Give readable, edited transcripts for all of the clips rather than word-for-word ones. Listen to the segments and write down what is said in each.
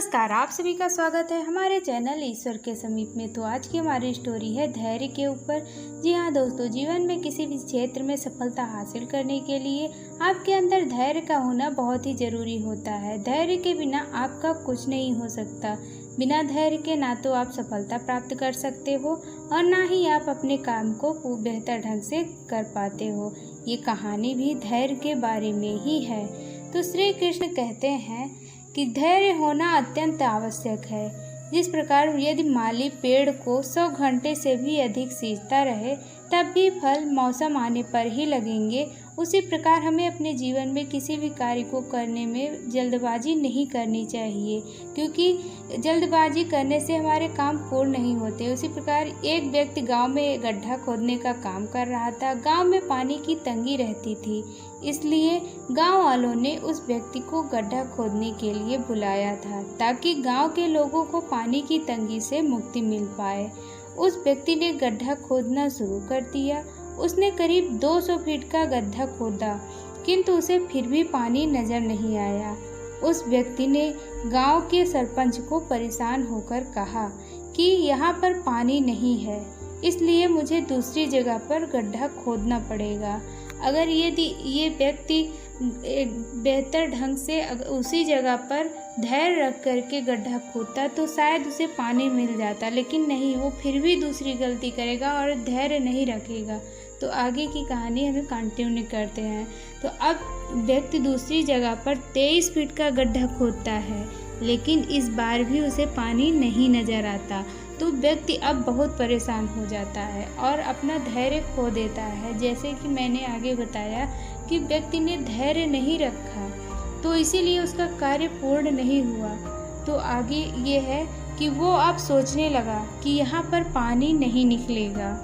नमस्कार, आप सभी का स्वागत है हमारे चैनल ईश्वर के समीप में। तो आज की हमारी स्टोरी है धैर्य के ऊपर। जी हाँ दोस्तों, जीवन में किसी भी क्षेत्र में सफलता हासिल करने के लिए आपके अंदर धैर्य का होना बहुत ही ज़रूरी होता है। धैर्य के बिना आपका कुछ नहीं हो सकता। बिना धैर्य के ना तो आप सफलता प्राप्त कर सकते हो और ना ही आप अपने काम को बेहतर ढंग से कर पाते हो। ये कहानी भी धैर्य के बारे में ही है। तो श्री कृष्ण कहते हैं कि धैर्य होना अत्यंत आवश्यक है। जिस प्रकार यदि माली पेड़ को 100 घंटे से भी अधिक सींचता रहे तब भी फल मौसम आने पर ही लगेंगे, उसी प्रकार हमें अपने जीवन में किसी भी कार्य को करने में जल्दबाजी नहीं करनी चाहिए, क्योंकि जल्दबाजी करने से हमारे काम पूर्ण नहीं होते। उसी प्रकार एक व्यक्ति गांव में गड्ढा खोदने का काम कर रहा था। गांव में पानी की तंगी रहती थी, इसलिए गांव वालों ने उस व्यक्ति को गड्ढा खोदने के लिए बुलाया था ताकि गांव के लोगों को पानी की तंगी से मुक्ति मिल पाए। उस व्यक्ति ने गड्ढा खोदना शुरू कर दिया। उसने करीब 200 फीट का गड्ढा खोदा, किंतु उसे फिर भी पानी नजर नहीं आया। उस व्यक्ति ने गांव के सरपंच को परेशान होकर कहा कि यहाँ पर पानी नहीं है, इसलिए मुझे दूसरी जगह पर गड्ढा खोदना पड़ेगा। अगर यदि ये व्यक्ति बेहतर ढंग से उसी जगह पर धैर्य रख करके गड्ढा खोदता तो शायद उसे पानी मिल जाता, लेकिन नहीं, वो फिर भी दूसरी गलती करेगा और धैर्य नहीं रखेगा। तो आगे की कहानी हमें कंटिन्यू करते हैं। तो अब व्यक्ति दूसरी जगह पर 23 फीट का गड्ढा खोदता है, लेकिन इस बार भी उसे पानी नहीं नजर आता। तो व्यक्ति अब बहुत परेशान हो जाता है और अपना धैर्य खो देता है। जैसे कि मैंने आगे बताया कि व्यक्ति ने धैर्य नहीं रखा, तो इसीलिए उसका कार्य पूर्ण नहीं हुआ। तो आगे ये है कि वो अब सोचने लगा कि यहाँ पर पानी नहीं निकलेगा,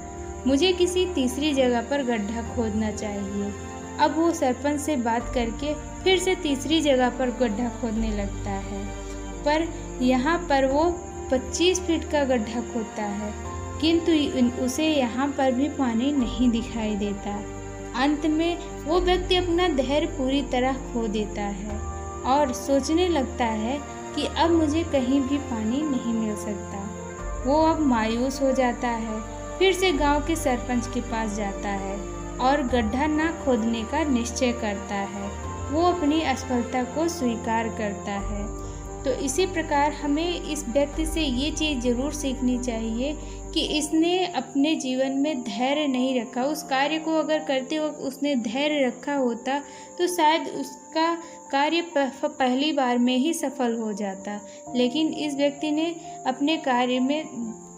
मुझे किसी तीसरी जगह पर गड्ढा खोदना चाहिए। अब वो सरपंच से बात करके फिर से तीसरी जगह पर गड्ढा खोदने लगता है, पर यहाँ पर वो 25 फीट का गड्ढा खोदता है, किंतु उसे यहाँ पर भी पानी नहीं दिखाई देता। अंत में वो व्यक्ति अपना धैर्य पूरी तरह खो देता है और सोचने लगता है कि अब मुझे कहीं भी पानी नहीं मिल सकता। वो अब मायूस हो जाता है, फिर से गांव के सरपंच के पास जाता है और गड्ढा ना खोदने का निश्चय करता है। वो अपनी असफलता को स्वीकार करता है। तो इसी प्रकार हमें इस व्यक्ति से ये चीज़ ज़रूर सीखनी चाहिए कि इसने अपने जीवन में धैर्य नहीं रखा। उस कार्य को अगर करते वक्त उसने धैर्य रखा होता तो शायद उसका कार्य पहली बार में ही सफल हो जाता, लेकिन इस व्यक्ति ने अपने कार्य में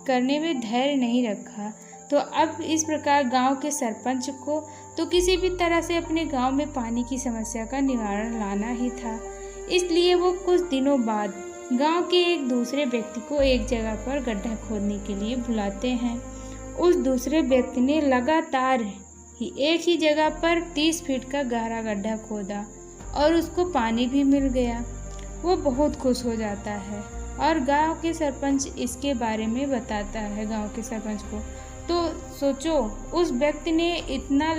करने में धैर्य नहीं रखा। तो अब इस प्रकार गांव के सरपंच को तो किसी भी तरह से अपने गांव में पानी की समस्या का निवारण लाना ही था, इसलिए वो कुछ दिनों बाद गांव के एक दूसरे व्यक्ति को एक जगह पर गड्ढा खोदने के लिए बुलाते हैं। उस दूसरे व्यक्ति ने लगातार ही एक ही जगह पर 30 फीट का गहरा गड्ढा खोदा और उसको पानी भी मिल गया। वो बहुत खुश हो जाता है और गांव के सरपंच इसके बारे में बताता है गांव के सरपंच को। तो सोचो, उस व्यक्ति ने इतना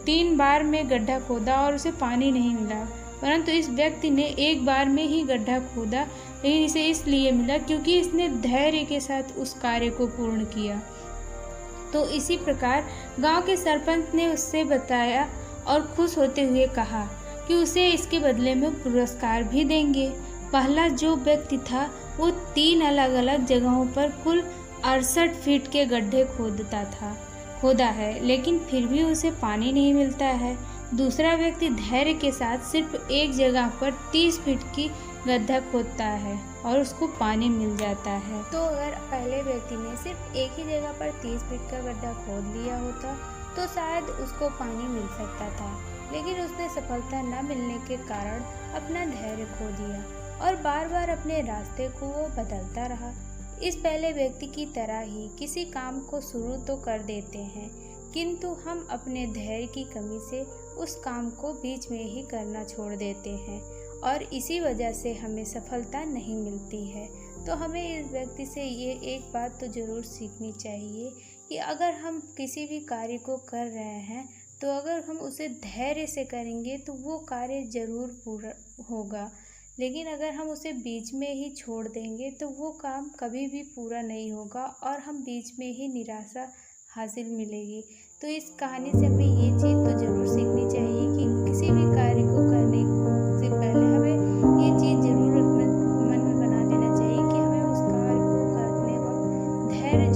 3 बार में गड्ढा खोदा और उसे पानी नहीं मिला, परंतु इस व्यक्ति ने एक बार में ही गड्ढा खोदा, लेकिन इसे इसलिए मिला क्योंकि इसने धैर्य के साथ उस कार्य को पूर्ण किया। तो इसी प्रकार गांव के सरपंच ने उससे बताया और खुश होते हुए कहा कि उसे इसके बदले में पुरस्कार भी देंगे। पहला जो व्यक्ति था वो 3 अलग अलग जगहों पर कुल 68 फीट के गड्ढे खोदा है, लेकिन फिर भी उसे पानी नहीं मिलता है। दूसरा व्यक्ति धैर्य के साथ सिर्फ एक जगह पर 30 फीट की गड्ढा खोदता है और उसको पानी मिल जाता है। तो अगर पहले व्यक्ति ने सिर्फ एक ही जगह पर 30 फीट का गड्ढा खोद लिया होता तो शायद उसको पानी मिल सकता था, लेकिन उसने सफलता न मिलने के कारण अपना धैर्य खो दिया और बार बार अपने रास्ते को वो बदलता रहा। इस पहले व्यक्ति की तरह ही किसी काम को शुरू तो कर देते हैं, किंतु हम अपने धैर्य की कमी से उस काम को बीच में ही करना छोड़ देते हैं और इसी वजह से हमें सफलता नहीं मिलती है। तो हमें इस व्यक्ति से ये एक बात तो ज़रूर सीखनी चाहिए कि अगर हम किसी भी कार्य को कर रहे हैं तो अगर हम उसे धैर्य से करेंगे तो वो कार्य ज़रूर पूरा होगा। लेकिन अगर हम उसे बीच में ही छोड़ देंगे तो वो काम कभी भी पूरा नहीं होगा और हम बीच में ही निराशा हासिल मिलेगी। तो इस कहानी से हमें ये चीज़ तो ज़रूर सीखनी चाहिए कि किसी भी कार्य को करने से पहले हमें ये चीज़ ज़रूर अपने मन में बना लेना चाहिए कि हमें उस कार्य को करने वक्त धैर्य